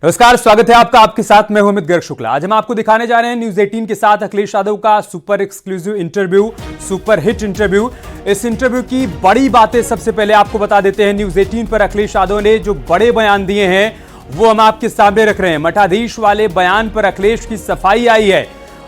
नमस्कार, स्वागत है आपका। आपके साथ मैं हूं अमित गर्ग शुक्ला। आज हम आपको दिखाने जा रहे हैं न्यूज 18 के साथ अखिलेश यादव का super exclusive interview, super hit interview. इस इंटरव्यू की बड़ी बातें सबसे पहले आपको बता देते हैं। न्यूज 18 पर अखिलेश यादव ने जो बड़े बयान दिए हैं वो हम आपके सामने रख रहे हैं। मठाधीश वाले बयान पर अखिलेश की सफाई आई है।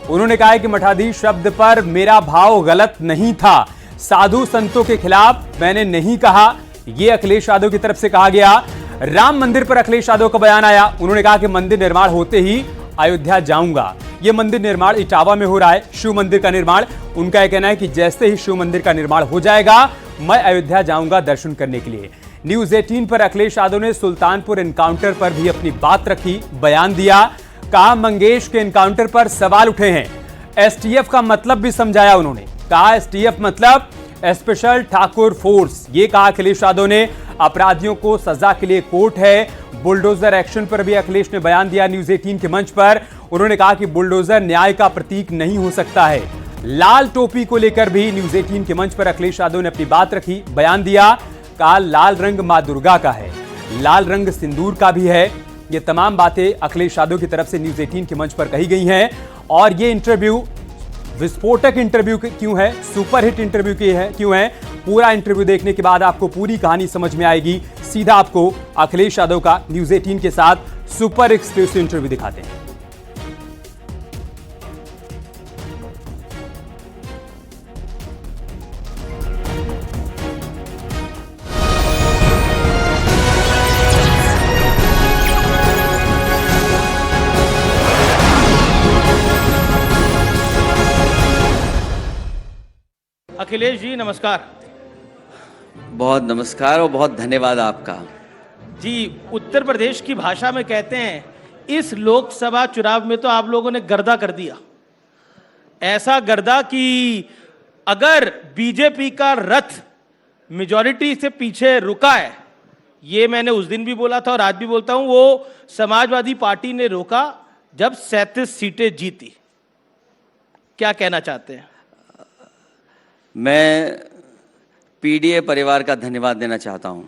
उन्होंने कहा है कि मठाधीश शब्द पर मेरा भाव गलत नहीं था, साधु संतों के खिलाफ मैंने नहीं कहा, यह अखिलेश यादव की तरफ से कहा गया। राम मंदिर पर अखिलेश यादव का बयान आया। उन्होंने कहा कि मंदिर निर्माण होते ही अयोध्या जाऊंगा। यह मंदिर निर्माण इटावा में हो रहा है, शिव मंदिर का निर्माण। उनका यह कहना है कि जैसे ही शिव मंदिर का निर्माण हो जाएगा मैं अयोध्या जाऊंगा दर्शन करने के लिए। न्यूज 18 पर अखिलेश यादव ने सुल्तानपुर एनकाउंटर पर भी अपनी बात रखी, बयान दिया। कहा मंगेश के एनकाउंटर पर सवाल उठे हैं, एसटीएफ का मतलब भी समझाया। उन्होंने कहा एसटीएफ मतलब स्पेशल ठाकुर फोर्स। ये कहा अखिलेश यादव ने। अपराधियों को सजा के लिए कोर्ट है। बुलडोजर एक्शन पर भी अखिलेश ने बयान दिया न्यूज 18 के मंच पर। उन्होंने कहा कि बुलडोजर न्याय का प्रतीक नहीं हो सकता है। लाल टोपी को लेकर भी न्यूज 18 के मंच पर अखिलेश यादव ने अपनी बात रखी, बयान दिया। कहा लाल रंग मां दुर्गा का है, लाल रंग सिंदूर का भी है। ये तमाम बातें अखिलेश यादव की तरफ से न्यूज 18 के मंच पर कही गई हैं। और ये इंटरव्यू विस्फोटक इंटरव्यू क्यों है, सुपरहिट इंटरव्यू क्यों है, पूरा इंटरव्यू देखने के बाद आपको पूरी कहानी समझ में आएगी। सीधा आपको अखिलेश यादव का न्यूज 18 के साथ सुपर एक्सक्लूसिव इंटरव्यू दिखाते हैं। अखिलेश जी नमस्कार। बहुत नमस्कार और बहुत धन्यवाद आपका जी। उत्तर प्रदेश की भाषा में कहते हैं इस लोकसभा चुनाव में तो आप लोगों ने गर्दा कर दिया। ऐसा गर्दा कि अगर बीजेपी का रथ मेजॉरिटी से पीछे रुका है, ये मैंने उस दिन भी बोला था और आज भी बोलता हूं, वो समाजवादी पार्टी ने रोका जब 37 सीटें जीती। क्या कहना चाहते हैं? मैं पीडीए परिवार का धन्यवाद देना चाहता हूं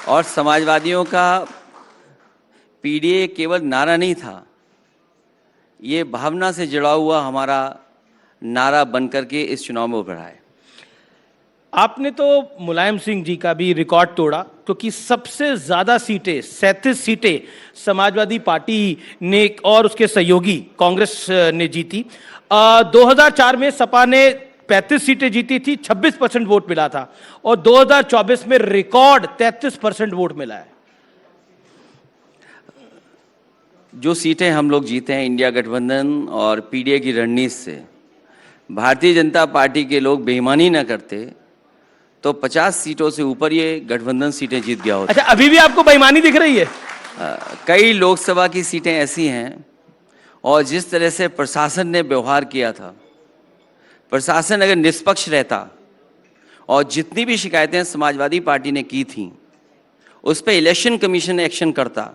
और समाजवादियों का। पीडीए केवल नारा नहीं था, ये भावना से जुड़ा हुआ हमारा नारा बनकर के इस चुनाव में उभरा है। आपने तो मुलायम सिंह जी का भी रिकॉर्ड तोड़ा, क्योंकि सबसे ज्यादा सीटें 37 सीटें समाजवादी पार्टी ने और उसके सहयोगी कांग्रेस ने जीती। 2004 में सपा ने 35 सीटें जीती थी, 26% वोट मिला था, और 2024 में रिकॉर्ड 33% वोट मिला है। जो सीटें हम लोग जीते हैं इंडिया गठबंधन और पीडीए की रणनीति से, भारतीय जनता पार्टी के लोग बेईमानी न करते तो 50 सीटों से ऊपर ये गठबंधन सीटें जीत गया होता। अच्छा, अभी भी आपको बेईमानी दिख रही है? कई लोकसभा की सीटें ऐसी हैं और जिस तरह से प्रशासन ने व्यवहार किया था, प्रशासन अगर निष्पक्ष रहता और जितनी भी शिकायतें समाजवादी पार्टी ने की थीं उस पर इलेक्शन कमीशन एक्शन करता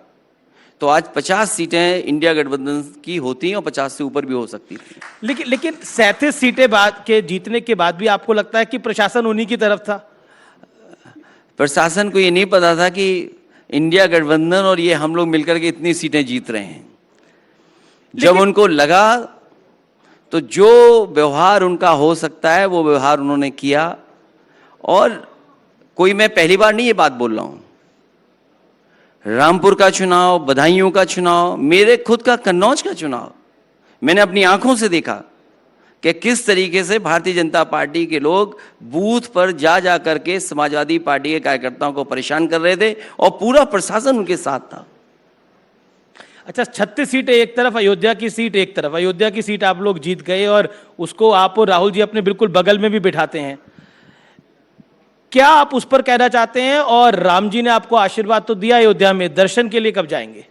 तो आज 50 सीटें इंडिया गठबंधन की होती और 50 से ऊपर भी हो सकती थी। लेकिन 37 सीटें बाद के जीतने के बाद भी आपको लगता है कि प्रशासन उन्हीं की तरफ था? प्रशासन को ये नहीं पता था कि इंडिया गठबंधन और ये हम लोग मिलकर के इतनी सीटें जीत रहे हैं। जब उनको लगा तो जो व्यवहार उनका हो सकता है वो व्यवहार उन्होंने किया। और कोई मैं पहली बार नहीं ये बात बोल रहा हूं, रामपुर का चुनाव, बदायूं का चुनाव, मेरे खुद का कन्नौज का चुनाव, मैंने अपनी आंखों से देखा कि किस तरीके से भारतीय जनता पार्टी के लोग बूथ पर जा करके समाजवादी पार्टी के कार्यकर्ताओं को परेशान कर रहे थे और पूरा प्रशासन उनके साथ था। अच्छा, 36 सीटें एक तरफ, अयोध्या की सीट एक तरफ। अयोध्या की सीट आप लोग जीत गए और उसको आप और राहुल जी अपने बिल्कुल बगल में भी बिठाते हैं। क्या आप उस पर कहना चाहते हैं? और राम जी ने आपको आशीर्वाद तो दिया अयोध्या में, दर्शन के लिए कब जाएंगे?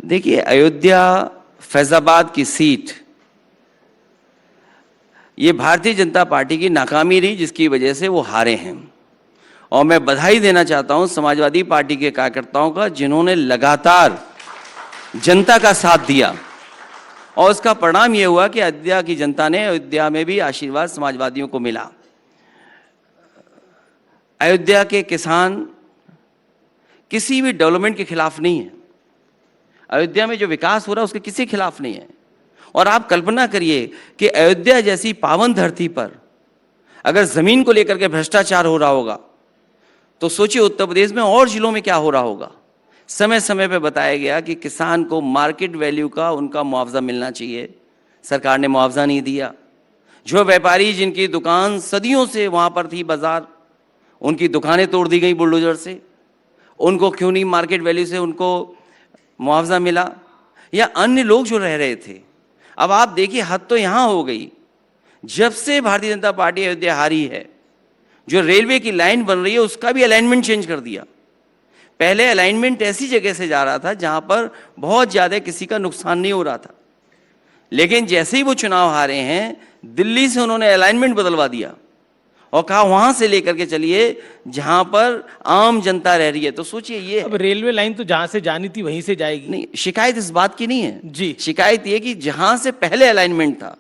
देखिए, अयोध्या फैजाबाद की सीट ये भारतीय जनता पार्टी की नाकामी रही जिसकी वजह से वो हारे हैं। और मैं बधाई देना चाहता हूं समाजवादी पार्टी के कार्यकर्ताओं का, जिन्होंने लगातार जनता का साथ दिया और उसका परिणाम ये हुआ कि अयोध्या की जनता ने, अयोध्या में भी आशीर्वाद समाजवादियों को मिला। अयोध्या के किसान किसी भी डेवलपमेंट के खिलाफ नहीं है। अयोध्या में जो विकास हो रहा है उसके किसी खिलाफ नहीं है। और आप कल्पना करिए कि अयोध्या जैसी पावन धरती पर अगर जमीन को लेकर के भ्रष्टाचार हो रहा होगा तो सोचिए उत्तर प्रदेश में और जिलों में क्या हो रहा होगा। समय समय पे बताया गया कि किसान को मार्केट वैल्यू का उनका मुआवजा मिलना चाहिए, सरकार ने मुआवजा नहीं दिया। जो व्यापारी जिनकी दुकान सदियों से वहां पर थी बाजार, उनकी दुकानें तोड़ दी गई बुलडोजर से, उनको क्यों नहीं मार्केट वैल्यू से उनको मुआवजा मिला। या अन्य लोग जो रह रहे थे। अब आप देखिए हद तो यहां हो गई, जब से भारतीय जनता पार्टी अयोध्या हारी है, जो रेलवे की लाइन बन रही है उसका भी अलाइनमेंट चेंज कर दिया। पहले अलाइनमेंट ऐसी जगह से जा रहा था जहां पर बहुत ज्यादा किसी का नुकसान नहीं हो रहा था, लेकिन जैसे ही वो चुनाव हारे हैं दिल्ली से उन्होंने अलाइनमेंट बदलवा दिया और कहा वहां से लेकर के चलिए जहां पर आम जनता रह रही है। तो सोचिए ये अब रेलवे लाइन तो जहां से जानी थी वहीं से जाएगी। नहीं, शिकायत इस बात की नहीं है जी, शिकायत ये कि जहां से पहले अलाइनमेंट था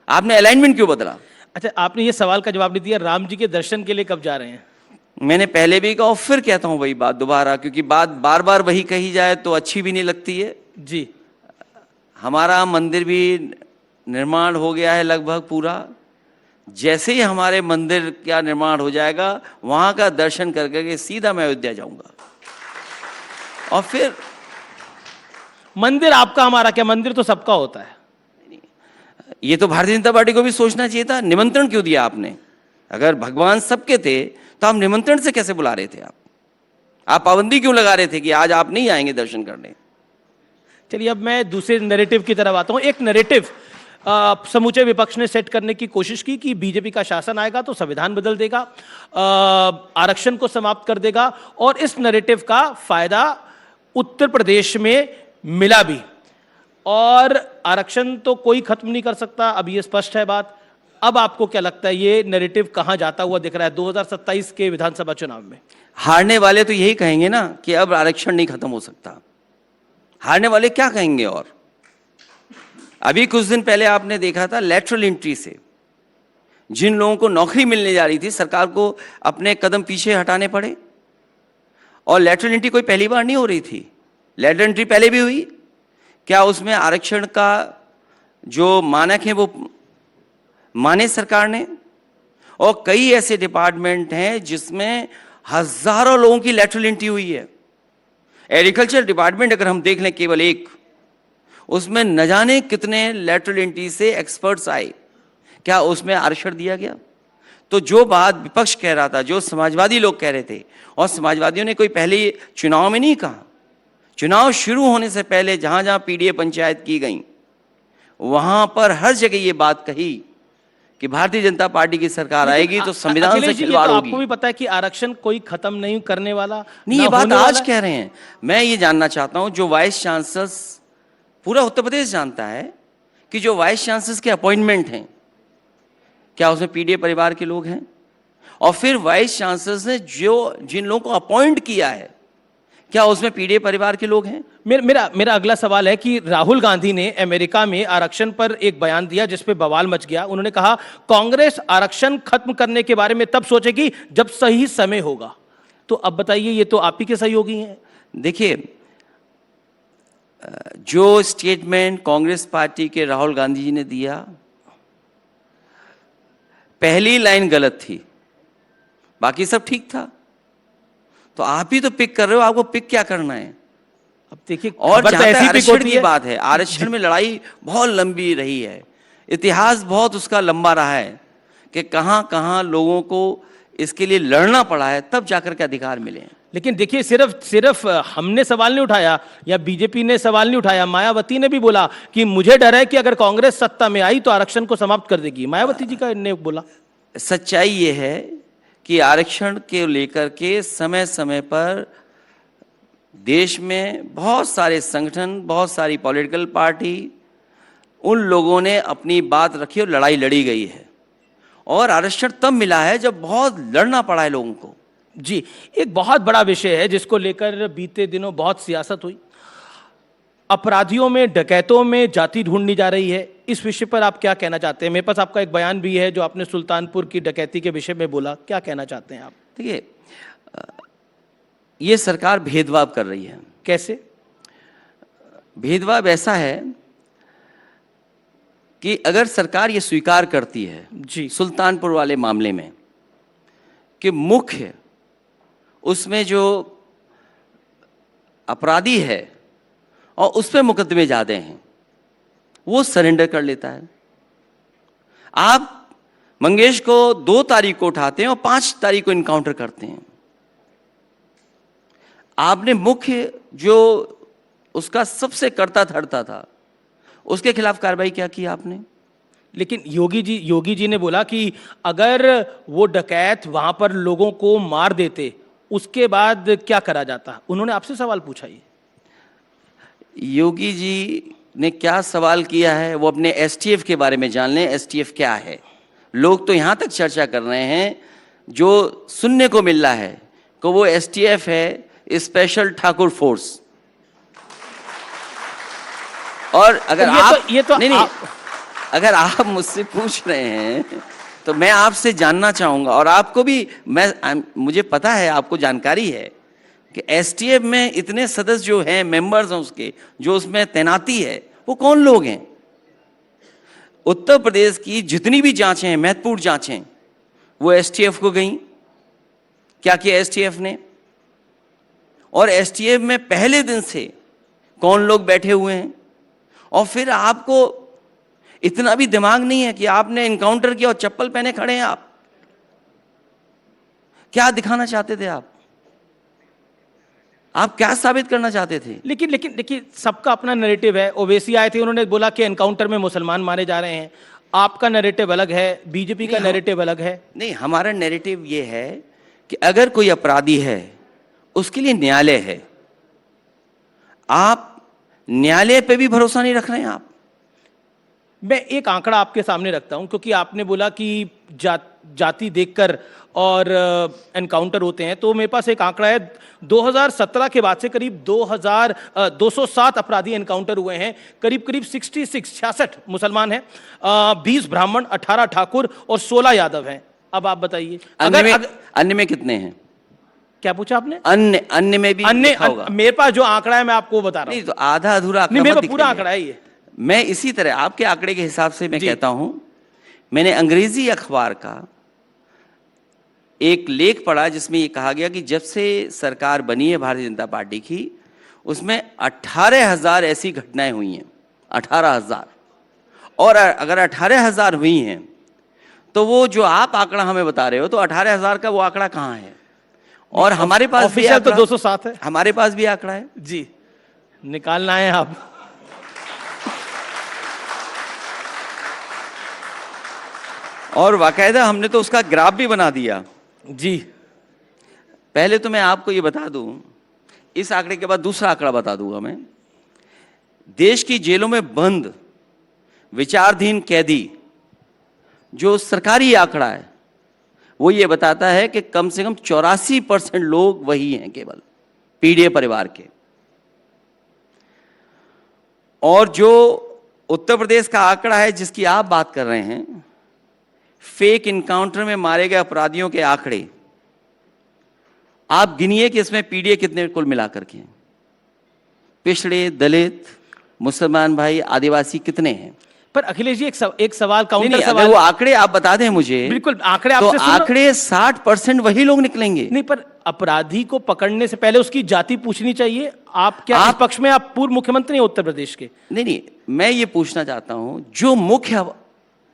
आपने अलाइनमेंट क्यों बदला। अच्छा, आपने ये सवाल का जवाब नहीं दिया, राम जी के दर्शन के लिए कब जा रहे हैं? मैंने पहले भी कहा और फिर कहता हूं वही बात दोबारा, क्योंकि बात बार बार वही कही जाए तो अच्छी भी नहीं लगती है। जी, हमारा मंदिर भी निर्माण हो गया है लगभग पूरा। जैसे ही हमारे मंदिर का निर्माण हो जाएगा वहां का दर्शन करके सीधा मैं अयोध्या जाऊंगा। और फिर मंदिर आपका हमारा क्या, मंदिर तो सबका होता है। ये तो भारतीय जनता पार्टी को भी सोचना चाहिए था। निमंत्रण क्यों दिया आपने? अगर भगवान सबके थे तो आप निमंत्रण से कैसे बुला रहे थे? आप पाबंदी क्यों लगा रहे थे कि आज आप नहीं आएंगे दर्शन करने? चलिए अब मैं दूसरे नैरेटिव की तरफ आता हूं। एक नैरेटिव समूचे विपक्ष ने सेट करने की कोशिश की कि बीजेपी का शासन आएगा तो संविधान बदल देगा, आरक्षण को समाप्त कर देगा, और इस नैरेटिव का फायदा उत्तर प्रदेश में मिला भी। और आरक्षण तो कोई खत्म नहीं कर सकता, अब ये स्पष्ट है बात। अब आपको क्या लगता है ये नैरेटिव कहां जाता हुआ दिख रहा है 2027 के विधानसभा चुनाव में? हारने वाले तो यही कहेंगे ना कि अब आरक्षण नहीं खत्म हो सकता। हारने वाले क्या कहेंगे? और अभी कुछ दिन पहले आपने देखा था लैटरल एंट्री से जिन लोगों को नौकरी मिलने जा रही थी सरकार को अपने कदम पीछे हटाने पड़े। और लैटरल एंट्री कोई पहली बार नहीं हो रही थी, लैटरल एंट्री पहले भी हुई। क्या उसमें आरक्षण का जो मानक है वो माने सरकार ने? और कई ऐसे डिपार्टमेंट हैं जिसमें हजारों लोगों की लैटरल एंट्री हुई है। एग्रीकल्चर डिपार्टमेंट अगर हम देख लें केवल एक, उसमें न जाने कितने लैटरल एंट्री से एक्सपर्ट्स आए, क्या उसमें आरक्षण दिया गया? तो जो बात विपक्ष कह रहा था, जो समाजवादी लोग कह रहे थे, और समाजवादियों ने कोई पहले चुनाव में नहीं कहा, चुनाव शुरू होने से पहले जहां जहां पीडीए पंचायत की गई वहां पर हर जगह ये बात कही कि भारतीय जनता पार्टी की सरकार आएगी तो संविधान से खिलवाड़ होगी। आपको भी पता है कि आरक्षण कोई खत्म नहीं करने वाला नहीं, ये बात आज कह रहे हैं। मैं ये जानना चाहता हूं, जो वाइस चांसलर पूरा उत्तर प्रदेश जानता है कि जो वाइस चांसलर के अपॉइंटमेंट हैं क्या उसमें पीडीए परिवार के लोग हैं? और फिर वाइस चांसलर ने जो जिन लोगों को अपॉइंट किया है क्या उसमें पीडीए परिवार के लोग हैं? मेरा अगला सवाल है कि राहुल गांधी ने अमेरिका में आरक्षण पर एक बयान दिया जिस पे बवाल मच गया। उन्होंने कहा कांग्रेस आरक्षण खत्म करने के बारे में तब सोचेगी जब सही समय होगा। तो अब बताइए, ये तो आप ही के सहयोगी हैं। देखिए, जो स्टेटमेंट कांग्रेस पार्टी के राहुल गांधी जी ने दिया, पहली लाइन गलत थी, बाकी सब ठीक था। तो आप ही तो पिक कर रहे हो, आपको पिक क्या करना है? अब देखिए, और जहां तक आरक्षण की है। बात है, आरक्षण में लड़ाई बहुत लंबी रही है, इतिहास बहुत उसका लंबा रहा है कि कहां कहां लोगों को इसके लिए लड़ना पड़ा है, तब जाकर के अधिकार मिले हैं। लेकिन देखिए, सिर्फ हमने सवाल नहीं उठाया या बीजेपी ने सवाल नहीं उठाया, मायावती ने भी बोला कि मुझे डर है कि अगर कांग्रेस सत्ता में आई तो आरक्षण को समाप्त कर देगी। मायावती जी का ने बोला। सच्चाई ये है कि आरक्षण के लेकर के समय समय पर देश में बहुत सारे संगठन, बहुत सारी पॉलिटिकल पार्टी, उन लोगों ने अपनी बात रखी और लड़ाई लड़ी गई है। और आरक्षण तब मिला है जब बहुत लड़ना पड़ा है लोगों को। जी, एक बहुत बड़ा विषय है जिसको लेकर बीते दिनों बहुत सियासत हुई। अपराधियों में, डकैतों में जाति ढूंढनी जा रही है। इस विषय पर आप क्या कहना चाहते हैं? मेरे पास आपका एक बयान भी है जो आपने सुल्तानपुर की डकैती के विषय में बोला, क्या कहना चाहते हैं आप? देखिए, ये सरकार भेदभाव कर रही है। कैसे? भेदभाव ऐसा है कि अगर सरकार ये स्वीकार करती है जी। सुल्तानपुर वाले मामले में कि मुख्य उसमें जो अपराधी है और उस पर मुकदमे ज्यादा हैं, वो सरेंडर कर लेता है। आप मंगेश को 2 तारीख को उठाते हैं और 5 तारीख को इनकाउंटर करते हैं। आपने मुख्य जो उसका सबसे करता धरता था उसके खिलाफ कार्रवाई क्या की आपने? लेकिन योगी जी ने बोला कि अगर वो डकैत वहां पर लोगों को मार देते उसके बाद क्या करा जाता। उन्होंने आपसे सवाल पूछा। ये योगी जी ने क्या सवाल किया है वो अपने एसटीएफ के बारे में जान लें। एसटीएफ क्या है? लोग तो यहां तक चर्चा कर रहे हैं, जो सुनने को मिल रहा है कि वो एसटीएफ है, स्पेशल ठाकुर फोर्स। और अगर अगर आप मुझसे पूछ रहे हैं तो मैं आपसे जानना चाहूंगा, और आपको भी मुझे पता है, आपको जानकारी है कि एसटीएफ में इतने सदस्य जो हैं, मेंबर्स हैं उसके, जो उसमें तैनाती है, वो कौन लोग हैं? उत्तर प्रदेश की जितनी भी जांचें हैं, महत्वपूर्ण जांचें, वो एसटीएफ को गई। क्या किया एसटीएफ ने? और एसटीएफ में पहले दिन से कौन लोग बैठे हुए हैं? और फिर आपको इतना भी दिमाग नहीं है कि आपने इनकाउंटर किया और चप्पल पहने खड़े हैं आप। क्या दिखाना चाहते थे आप क्या साबित करना चाहते थे? लेकिन देखिए, सबका अपना नैरेटिव है। ओवैसी आए थे, उन्होंने बोला कि एनकाउंटर में मुसलमान मारे जा रहे हैं। आपका नैरेटिव अलग है, बीजेपी का नैरेटिव अलग है। नहीं, हमारा नैरेटिव ये है कि अगर कोई अपराधी है उसके लिए न्यायालय है। आप न्यायालय पे भी भरोसा नहीं रख रहे हैं। आप मैं एक आंकड़ा आपके सामने रखता हूं, क्योंकि आपने बोला कि जाति देखकर और एनकाउंटर होते हैं, तो मेरे पास एक आंकड़ा है। 2017 के बाद से करीब 207 अपराधी एनकाउंटर हुए हैं। करीब 66 मुसलमान हैं, 20 ब्राह्मण, 18 ठाकुर और 16 यादव हैं। अब आप बताइए अन्य में कितने हैं? क्या पूछा आपने? अन्य में भी लिखा होगा। मेरे पास जो आंकड़ा है मैं आपको बता रहा हूं। नहीं तो आधा अधूरा आंकड़ा मेरे मत पास पूरा दिखाइए। आंकड़ा है ये। मैं इसी तरह आपके आंकड़े के हिसाब से मैं कहता हूं, मैंने अंग्रेजी अखबार का एक लेख पढ़ा जिसमें ये कहा गया कि जब से सरकार बनी है भारतीय जनता पार्टी की, उसमें 18,000 ऐसी घटनाएं हुई हैं। 18,000। और अगर 18,000 हुई हैं तो वो जो आप आंकड़ा हमें बता रहे हो, तो 18,000 का वो आंकड़ा कहां है? और हमारे पास भी तो 207 है। हमारे पास भी आंकड़ा है जी, निकालना है आप। और वाकायदा हमने तो उसका ग्राफ भी बना दिया। जी, पहले तो मैं आपको ये बता दूं, इस आंकड़े के बाद दूसरा आंकड़ा बता दूंगा मैं। देश की जेलों में बंद विचाराधीन कैदी, जो सरकारी आंकड़ा है, वो ये बताता है कि कम से कम 84% लोग वही हैं केवल पीड़ित परिवार के। और जो उत्तर प्रदेश का आंकड़ा है जिसकी आप बात कर रहे हैं, फेक इनकाउंटर में मारे गए अपराधियों के आंकड़े, आप गिनिए कि इसमें पीड़ित कितने कुल मिलाकर के हैं। पिछड़े, दलित, मुसलमान भाई, आदिवासी कितने हैं? पर अखिलेश जी एक सवाल, काउंटर नहीं, सवाल। अगर वो आंकड़े आप बता दें मुझे। बिल्कुल, आंकड़े तो आपसे आंकड़े 60% वही लोग निकलेंगे। नहीं, पर अपराधी को पकड़ने से पहले उसकी जाति पूछनी चाहिए। आप क्या इस पक्ष में? आप पूर्व मुख्यमंत्री हैं उत्तर प्रदेश के। नहीं, मैं ये पूछना चाहता हूं, जो मुख्य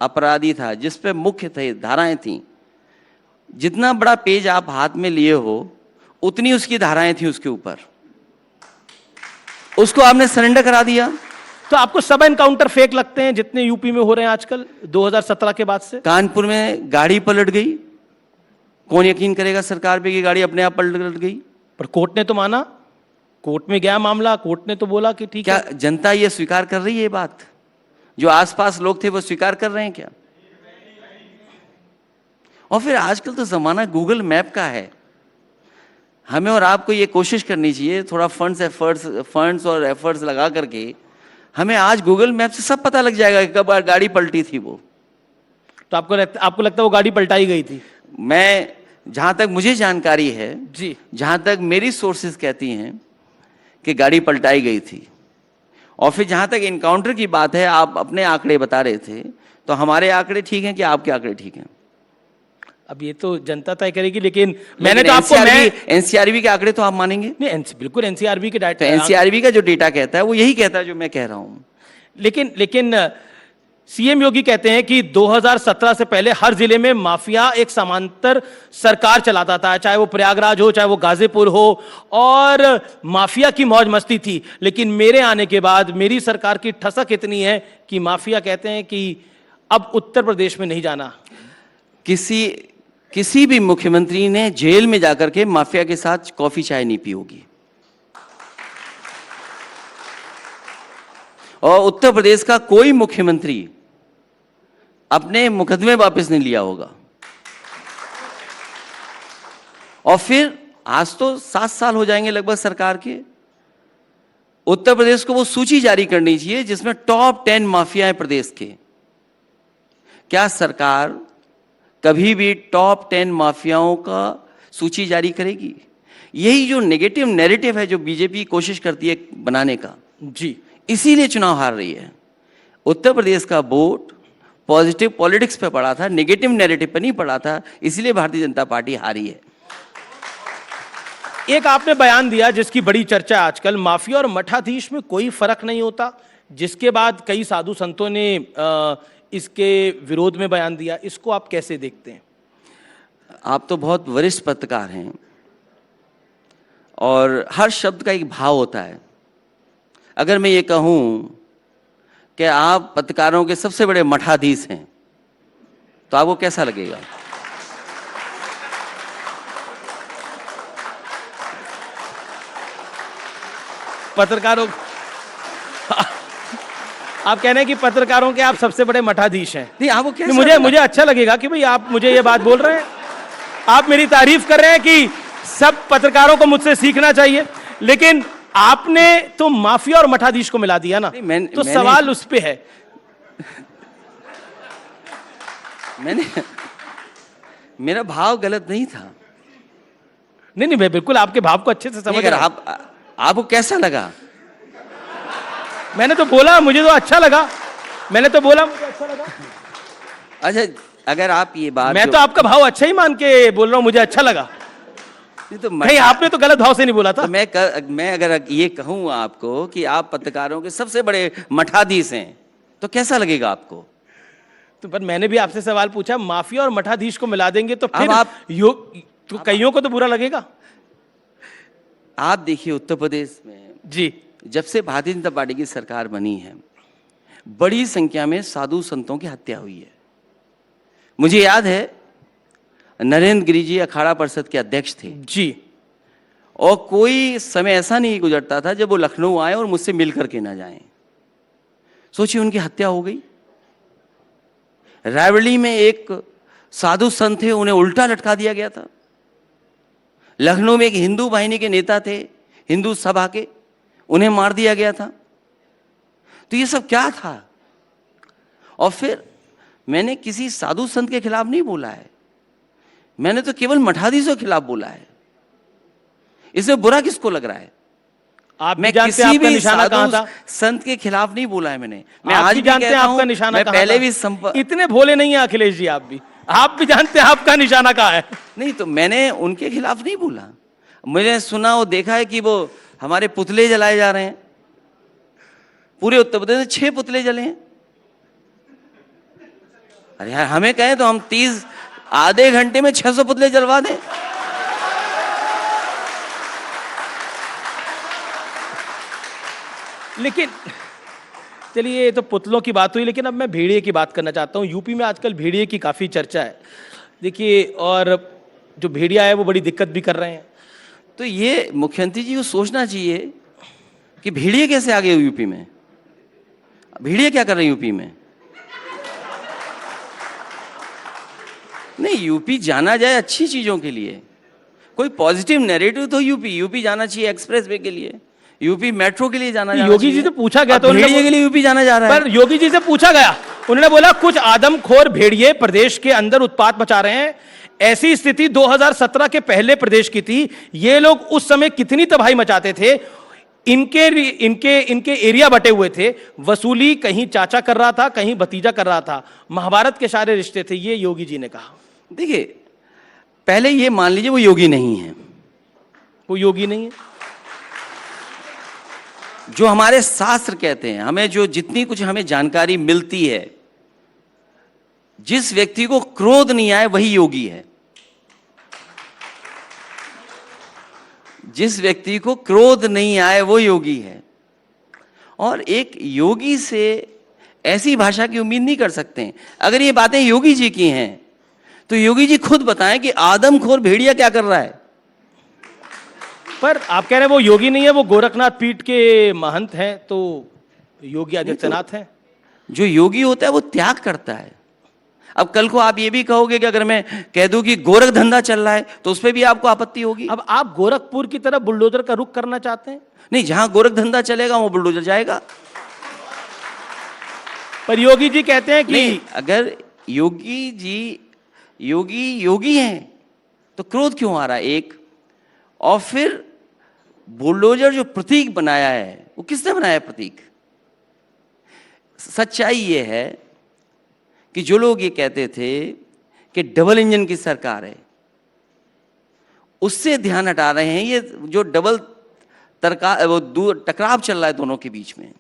अपराधी था, जिस पे मुख्य थे, धाराएं थी, जितना बड़ा पेज आप हाथ में लिए हो उतनी उसकी धाराएं थी उसके ऊपर, उसको आपने सरेंडर करा दिया। तो आपको सब एनकाउंटर फेक लगते हैं जितने यूपी में हो रहे हैं आजकल 2017 के बाद से? कानपुर में गाड़ी पलट गई, कौन यकीन करेगा सरकार पे कि गाड़ी अपने आप पलट गई? पर कोर्ट ने तो माना, कोर्ट में गया मामला, कोर्ट ने तो बोला कि ठीक है। क्या जनता ये स्वीकार कर रही है? ये बात जो आसपास लोग थे वो स्वीकार कर रहे हैं क्या? और फिर आजकल तो जमाना गूगल मैप का है। हमें और आपको ये कोशिश करनी चाहिए, थोड़ा फंड्स और एफर्ट्स लगा करके हमें आज गूगल मैप से सब पता लग जाएगा कि कब गाड़ी पलटी थी वो। तो आपको लगता है वो गाड़ी पलटाई गई थी? मैं जहां तक मुझे जानकारी है जी, जहां तक मेरी सोर्सेज कहती हैं कि गाड़ी पलटाई गई थी। और फिर जहां तक इनकाउंटर की बात है, आप अपने आंकड़े बता रहे थे, तो हमारे आंकड़े ठीक हैं कि आपके आंकड़े ठीक हैं? अब ये तो जनता तय करेगी, लेकिन मैंने तो आपको एनसीआरबी के आंकड़े तो आप मानेंगे नहीं, बिल्कुल एनसीआरबी के तो डाटा, एनसीआरबी का जो डेटा कहता है वो यही कहता है जो मैं कह रहा हूं। लेकिन सीएम योगी कहते हैं कि 2017 से पहले हर जिले में माफिया एक समांतर सरकार चलाता था, चाहे वो प्रयागराज हो, चाहे वो गाजीपुर हो, और माफिया की मौज मस्ती थी। लेकिन मेरे आने के बाद मेरी सरकार की ठसक इतनी है कि माफिया कहते हैं कि अब उत्तर प्रदेश में नहीं जाना। किसी भी मुख्यमंत्री ने जेल में जाकर के माफिया के साथ कॉफी चाय नहीं पी होगी, और उत्तर प्रदेश का कोई मुख्यमंत्री अपने मुकदमे वापस नहीं लिया होगा। और फिर आज तो 7 साल हो जाएंगे लगभग सरकार के। उत्तर प्रदेश को वो सूची जारी करनी चाहिए जिसमें टॉप 10 माफिया है प्रदेश के। क्या सरकार कभी भी टॉप 10 माफियाओं का सूची जारी करेगी? यही जो नेगेटिव नैरेटिव है जो बीजेपी कोशिश करती है बनाने का, जी, इसीलिए चुनाव हार रही है। उत्तर प्रदेश का वोट पॉजिटिव पॉलिटिक्स पे पड़ा था, नेगेटिव नैरेटिव पे नहीं पड़ा था, इसीलिए भारतीय जनता पार्टी हारी है। एक आपने बयान दिया जिसकी बड़ी चर्चा है आजकल, माफिया और मठाधीश में कोई फर्क नहीं होता, जिसके बाद कई साधु संतों ने इसके विरोध में बयान दिया। इसको आप कैसे देखते हैं? आप तो बहुत वरिष्ठ पत्रकार हैं और हर शब्द का एक भाव होता है। अगर मैं ये कहूं कि आप पत्रकारों के सबसे बड़े मठाधीश हैं तो आपको कैसा लगेगा? पत्रकारों आप कह रहे हैं कि पत्रकारों के आप सबसे बड़े मठाधीश हैं? नहीं, आपको कैसा मुझे अच्छा लगेगा कि भाई आप मुझे ये बात बोल रहे हैं, आप मेरी तारीफ कर रहे हैं कि सब पत्रकारों को मुझसे सीखना चाहिए। लेकिन आपने तो माफिया और मठाधीश को मिला दिया ना, तो सवाल उस पे है। मेरा भाव गलत नहीं था। नहीं, मैं बिल्कुल आपके भाव को अच्छे से समझ रहा हूं। आपको कैसा लगा? मैंने तो बोला मुझे तो अच्छा लगा, मैंने तो बोला मुझे अच्छा लगा। अच्छा, अगर आप ये बात, मैं तो आपका भाव अच्छा ही मान के बोल रहा हूं, मुझे अच्छा लगा। तो नहीं, आपने तो गलत भाव से नहीं बोला था। तो मैं अगर ये कहूं आपको कि आप पत्रकारों के सबसे बड़े मठाधीश हैं तो कैसा लगेगा आपको? तो पर मैंने भी आपसे सवाल पूछा, माफिया और मठाधीश को मिला देंगे तो फिर आप तो कईयों को तो बुरा लगेगा। आप देखिए उत्तर प्रदेश में जी, जब से भारतीय जनता पार्टी की सरकार बनी है, बड़ी संख्या में साधु संतों की हत्या हुई है। मुझे याद है नरेंद्र गिरि जी अखाड़ा परिषद के अध्यक्ष थे जी, और कोई समय ऐसा नहीं गुजरता था जब वो लखनऊ आए और मुझसे मिल करके ना जाएं। सोचिए, उनकी हत्या हो गई। रायबरेली में एक साधु संत थे, उन्हें उल्टा लटका दिया गया था। लखनऊ में एक हिंदू वाहिनी के नेता थे, हिंदू सभा के, उन्हें मार दिया गया था। तो ये सब क्या था? और फिर मैंने किसी साधु संत के खिलाफ नहीं बोला है, मैंने तो केवल मठाधीशों के खिलाफ बोला है। इसमें बुरा किसको लग रहा है? मैं किसी भी साधु संत के खिलाफ नहीं बोला है मैंने। मैं आज भी जानते हैं आपका निशाना कहां था। मैं पहले भी इतने भोले नहीं है अखिलेश जी, आप भी जानते हैं आपका निशाना कहां है। नहीं, तो मैंने उनके खिलाफ नहीं बोला। मैंने सुना और देखा है कि वो हमारे पुतले जलाए जा रहे हैं। पूरे उत्तर प्रदेश में 6 पुतले जले हैं। अरे यार, हमें कहें तो हम 30 आधे घंटे में 600 पुतले जलवा दें। लेकिन चलिए, ये तो पुतलों की बात हुई, लेकिन अब मैं भेड़िए की बात करना चाहता हूँ। यूपी में आजकल भेड़िए की काफ़ी चर्चा है, देखिए, और जो भेड़िया है वो बड़ी दिक्कत भी कर रहे हैं। तो ये मुख्यमंत्री जी को सोचना चाहिए कि भेड़िए कैसे आ गए यूपी में। भेड़िए क्या कर रहे हैं यूपी में? नहीं, यूपी जाना जाए अच्छी चीज़ों के लिए, कोई पॉजिटिव नैरेटिव तो यूपी जाना चाहिए, एक्सप्रेस वे के लिए, यूपी मेट्रो के लिए जाना चाहिए। योगी जी से पूछा गया तो भेड़िए के लिए यूपी जाना जा रहा है। पर योगी जी से पूछा गया, उन्होंने बोला कुछ आदमखोर भेड़िए प्रदेश के अंदर उत्पात मचा रहे हैं, ऐसी स्थिति 2017 के पहले प्रदेश की थी। ये लोग उस समय कितनी तबाही मचाते थे। इनके इनके इनके एरिया बटे हुए थे। वसूली कहीं चाचा कर रहा था, कहीं भतीजा कर रहा था। महाभारत के सारे रिश्ते थे, ये योगी जी ने कहा। देखिए, पहले ये मान लीजिए वो योगी नहीं है। वो योगी नहीं है। जो हमारे शास्त्र कहते हैं, हमें जो जितनी कुछ हमें जानकारी मिलती है, जिस व्यक्ति को क्रोध नहीं आए वही योगी है। जिस व्यक्ति को क्रोध नहीं आए वो योगी है। और एक योगी से ऐसी भाषा की उम्मीद नहीं कर सकते हैं। अगर ये बातें योगी जी की हैं तो योगी जी खुद बताएं कि आदमखोर भेड़िया क्या कर रहा है। पर आप कह रहे हैं वो योगी नहीं है, वो गोरखनाथ पीठ के महंत हैं, तो योगी आदित्यनाथ हैं। जो योगी होता है वो त्याग करता है। अब कल को आप ये भी कहोगे कि अगर मैं कह दूं कि गोरख धंधा चल रहा है तो उस पर भी आपको आपत्ति होगी। अब आप गोरखपुर की तरफ बुलडोजर का रुख करना चाहते हैं? नहीं, जहां गोरख धंधा चलेगा वो बुलडोजर जाएगा। पर योगी जी कहते हैं कि नहीं, अगर योगी जी योगी हैं तो क्रोध क्यों आ रहा है? एक और फिर बुलडोजर जो प्रतीक बनाया है वो किसने बनाया प्रतीक? सच्चाई ये है कि जो लोग ये कहते थे कि डबल इंजन की सरकार है, उससे ध्यान हटा रहे हैं। ये जो डबल टकराव चल रहा है दोनों के बीच में,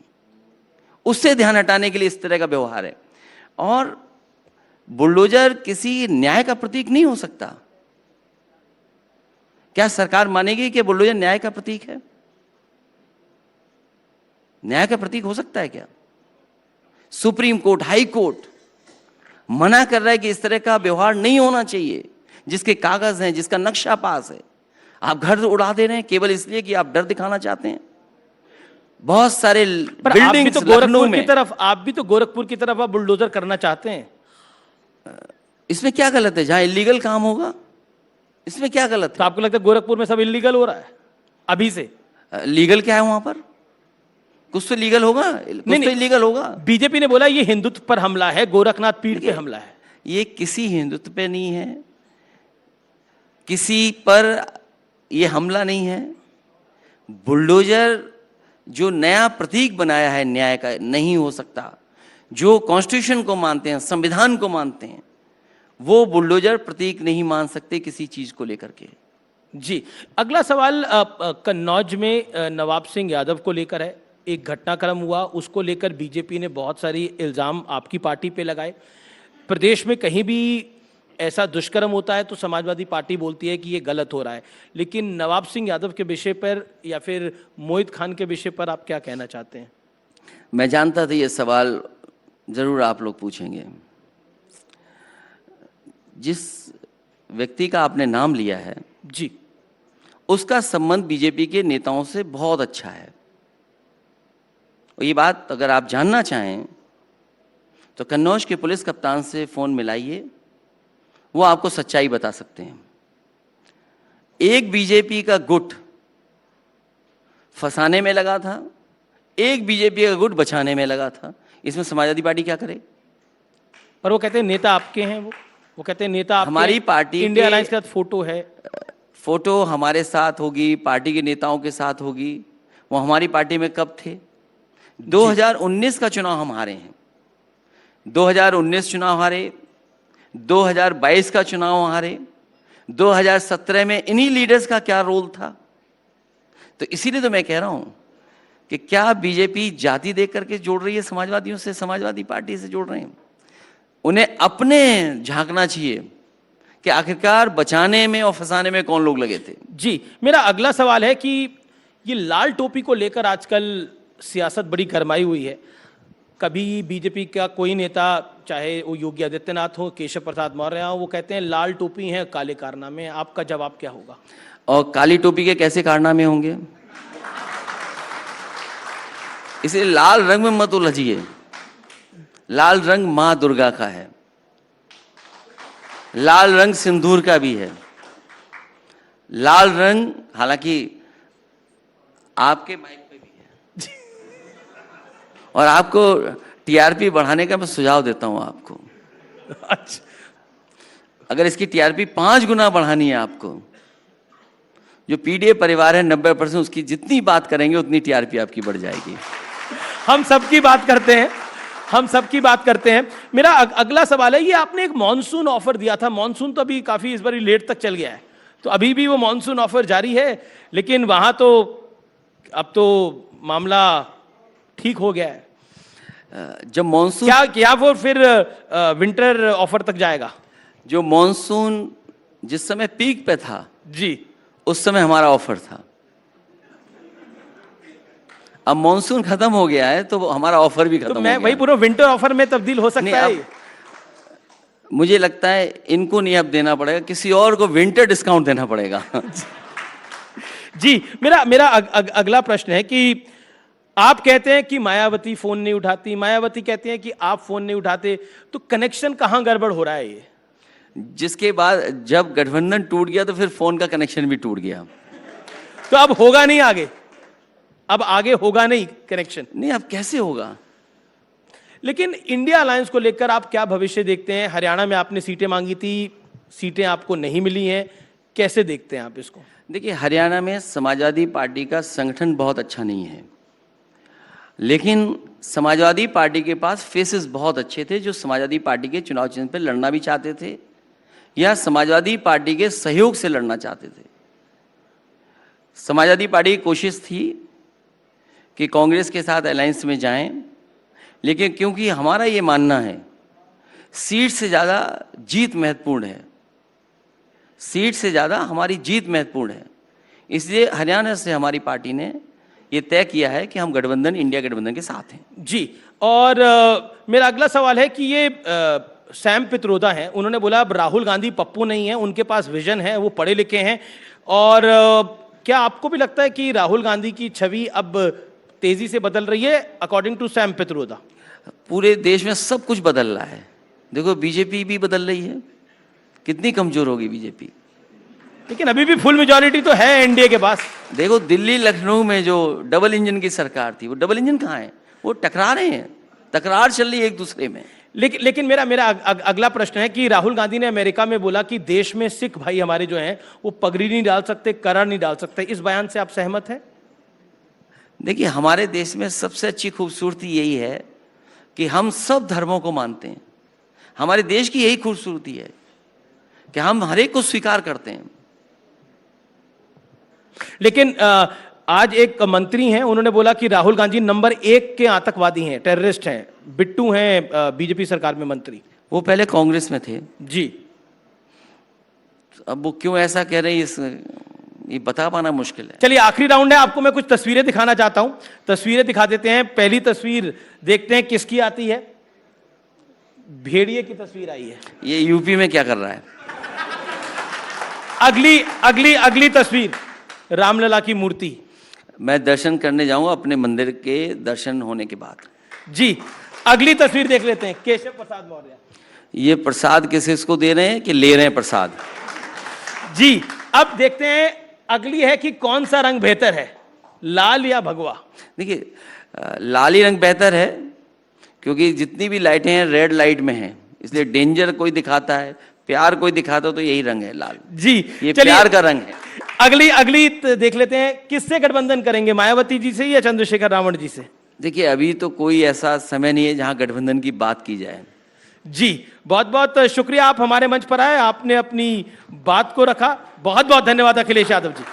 उससे ध्यान हटाने के लिए इस तरह का व्यवहार है। और बुलडोजर किसी न्याय का प्रतीक नहीं हो सकता। क्या सरकार मानेगी कि बुलडोजर न्याय का प्रतीक है? न्याय का प्रतीक हो सकता है क्या? सुप्रीम कोर्ट, हाई कोर्ट मना कर रहा है कि इस तरह का व्यवहार नहीं होना चाहिए। जिसके कागज हैं, जिसका नक्शा पास है, आप घर उड़ा दे रहे हैं केवल इसलिए कि आप डर दिखाना चाहते हैं। बहुत सारे बिल्डिंग्स लखनऊ में, आप भी तो गोरखपुर की तरफ आप बुलडोजर करना चाहते हैं। इसमें क्या गलत है? जहां इलीगल काम होगा इसमें क्या गलत है? तो आपको लगता है गोरखपुर में सब इलीगल हो रहा है अभी से? लीगल क्या है वहां पर? कुछ तो लीगल होगा, कुछ तो इलीगल होगा। बीजेपी ने बोला ये हिंदुत्व पर हमला है, गोरखनाथ पीठ पे हमला है। ये किसी हिंदुत्व पे नहीं है, किसी पर ये हमला नहीं है। बुलडोजर जो नया प्रतीक बनाया है न्याय का, नहीं हो सकता। जो कॉन्स्टिट्यूशन को मानते हैं, संविधान को मानते हैं, वो बुलडोजर प्रतीक नहीं मान सकते किसी चीज को लेकर के। जी, अगला सवाल कन्नौज में नवाब सिंह यादव को लेकर है। एक घटनाक्रम हुआ, उसको लेकर बीजेपी ने बहुत सारी इल्जाम आपकी पार्टी पे लगाए। प्रदेश में कहीं भी ऐसा दुष्कर्म होता है तो समाजवादी पार्टी बोलती है कि ये गलत हो रहा है, लेकिन नवाब सिंह यादव के विषय पर या फिर मोहित खान के विषय पर आप क्या कहना चाहते हैं? मैं जानता था ये सवाल जरूर आप लोग पूछेंगे। जिस व्यक्ति का आपने नाम लिया है जी, उसका संबंध बीजेपी के नेताओं से बहुत अच्छा है। और ये बात अगर आप जानना चाहें तो कन्नौज के पुलिस कप्तान से फोन मिलाइए, वो आपको सच्चाई बता सकते हैं। एक बीजेपी का गुट फंसाने में लगा था, एक बीजेपी का गुट बचाने में लगा था। इसमें समाजवादी पार्टी क्या करे? पर वो कहते हैं नेता आपके हैं। वो कहते हैं नेता आपके, हमारी पार्टी इंडिया अलायंस के साथ फोटो है। फोटो हमारे साथ होगी, पार्टी के नेताओं के साथ होगी। वो हमारी पार्टी में कब थे? 2019 का चुनाव हम हारे हैं। 2019 चुनाव हारे, 2022 का चुनाव हारे, 2017 में इन्हीं लीडर्स का क्या रोल था? तो इसीलिए तो मैं कह रहा हूं कि क्या बीजेपी जाति देख करके जोड़ रही है समाजवादियों से, समाजवादी पार्टी से जोड़ रहे हैं? उन्हें अपने झांकना चाहिए कि आखिरकार बचाने में और फंसाने में कौन लोग लगे थे। जी, मेरा अगला सवाल है कि ये लाल टोपी को लेकर आजकल सियासत बड़ी गरमाई हुई है। कभी बीजेपी का कोई नेता, चाहे वो योगी आदित्यनाथ हो, केशव प्रसाद मौर्य हो, वो कहते हैं लाल टोपी है काले कारनामे। आपका जवाब क्या होगा? और काली टोपी के कैसे कारनामे होंगे? इसलिए लाल रंग में मत उलझिए। लाल रंग मां दुर्गा का है, लाल रंग सिंदूर का भी है। लाल रंग हालांकि आपके माइक पे भी है और आपको टीआरपी बढ़ाने का मैं सुझाव देता हूं आपको। अच्छा, अगर इसकी टीआरपी 5 गुना बढ़ानी है आपको, जो पीडीए परिवार है 90%, उसकी जितनी बात करेंगे उतनी टीआरपी आपकी बढ़ जाएगी। हम सबकी बात करते हैं, हम सबकी बात करते हैं। मेरा अगला सवाल है, ये आपने एक मॉनसून ऑफर दिया था, मॉनसून तो अभी काफी इस बार लेट तक चल गया है, तो अभी भी वो मॉनसून ऑफर जारी है, लेकिन वहां तो अब तो मामला ठीक हो गया है। जब मॉनसून क्या वो फिर विंटर ऑफर तक जाएगा? जो मॉनसून जिस समय पीक पे था जी, उस समय हमारा ऑफर था। अब मॉनसून खत्म हो गया है तो हमारा ऑफर भी खत्म तो हो मैं गया। वही पूरा विंटर ऑफर में तब्दील हो सकता है। मुझे लगता है इनको नहीं अब देना पड़ेगा, किसी और को विंटर डिस्काउंट देना पड़ेगा। जी, मेरा अगला प्रश्न है कि आप कहते हैं कि मायावती फोन नहीं उठाती, मायावती कहती हैं कि आप फोन नहीं उठाते, तो कनेक्शन कहां गड़बड़ हो रहा है ये? जिसके बाद जब गठबंधन टूट गया तो फिर फोन का कनेक्शन भी टूट गया। तो अब होगा नहीं आगे, अब आगे होगा नहीं कनेक्शन? नहीं, अब कैसे होगा? लेकिन इंडिया अलायंस को लेकर आप क्या भविष्य देखते हैं? हरियाणा में आपने सीटें मांगी थी, सीटें आपको नहीं मिली हैं, कैसे देखते हैं आप इसको? देखिए, हरियाणा में समाजवादी पार्टी का संगठन बहुत अच्छा नहीं है, लेकिन समाजवादी पार्टी के पास फेसेस बहुत अच्छे थे जो समाजवादी पार्टी के चुनाव चिन्ह पर लड़ना भी चाहते थे या समाजवादी पार्टी के सहयोग से लड़ना चाहते थे। समाजवादी पार्टी की कोशिश थी कि कांग्रेस के साथ अलायंस में जाएं, लेकिन क्योंकि हमारा ये मानना है सीट से ज़्यादा जीत महत्वपूर्ण है, सीट से ज़्यादा हमारी जीत महत्वपूर्ण है, इसलिए हरियाणा से हमारी पार्टी ने ये तय किया है कि हम गठबंधन, इंडिया गठबंधन के साथ हैं। जी, और मेरा अगला सवाल है कि ये सैम पित्रोदा हैं, उन्होंने बोला अब राहुल गांधी पप्पू नहीं है, उनके पास विजन है, वो पढ़े लिखे हैं, और क्या आपको भी लगता है कि राहुल गांधी की छवि अब तेजी से बदल रही है अकॉर्डिंग टू सैम पित्रोदा? पूरे देश में सब कुछ बदल रहा है। देखो, बीजेपी भी बदल रही है, कितनी कमजोर होगी बीजेपी, लेकिन अभी भी फुल मेजॉरिटी तो है एनडीए के पास। देखो, दिल्ली लखनऊ में जो डबल इंजन की सरकार थी, वो डबल इंजन कहाँ है? वो टकरा रहे हैं, तकरार चल रही है एक दूसरे में। लेकिन मेरा अगला प्रश्न है कि राहुल गांधी ने अमेरिका में बोला कि देश में सिख भाई हमारे जो हैं वो पगड़ी नहीं डाल सकते, करा नहीं डाल सकते, इस बयान से आप सहमत हैं? देखिए, हमारे देश में सबसे अच्छी खूबसूरती यही है कि हम सब धर्मों को मानते हैं। हमारे देश की यही खूबसूरती है कि हम हर एक को स्वीकार करते हैं। लेकिन आज एक मंत्री हैं, उन्होंने बोला कि राहुल गांधी नंबर 1 के आतंकवादी हैं, टेररिस्ट हैं। बिट्टू हैं बीजेपी सरकार में मंत्री, वो पहले कांग्रेस में थे जी। अब वो क्यों ऐसा कह रहे हैं, ये बता पाना मुश्किल है। चलिए, आखिरी राउंड है, आपको मैं कुछ तस्वीरें दिखाना चाहता हूं, तस्वीरें दिखा देते हैं। पहली तस्वीर देखते हैं किसकी आती है। भेड़िए की तस्वीर आई है। ये यूपी में क्या कर रहा है? अगली तस्वीर रामलला की मूर्ति। मैं दर्शन करने जाऊंगा अपने मंदिर के दर्शन होने के बाद। जी, अगली तस्वीर देख लेते हैं। केशव प्रसाद मौर्य। ये प्रसाद किसको दे रहे हैं कि ले रहे हैं प्रसाद? जी, अब देखते हैं अगली है कि कौन सा रंग बेहतर है, लाल या भगवा? देखिए, लाल ही रंग बेहतर है, क्योंकि जितनी भी लाइटें हैं रेड लाइट में हैं, इसलिए डेंजर कोई दिखाता है, प्यार कोई दिखाता तो यही रंग है, लाल। जी, ये प्यार का रंग है। अगली देख लेते हैं, किससे गठबंधन करेंगे, मायावती जी से या चंद्रशेखर रावण जी से? देखिए, अभी तो कोई ऐसा समय नहीं है जहां गठबंधन की बात की जाए। जी, बहुत बहुत शुक्रिया, आप हमारे मंच पर आए, आपने अपनी बात को रखा। बहुत बहुत धन्यवाद अखिलेश यादव जी।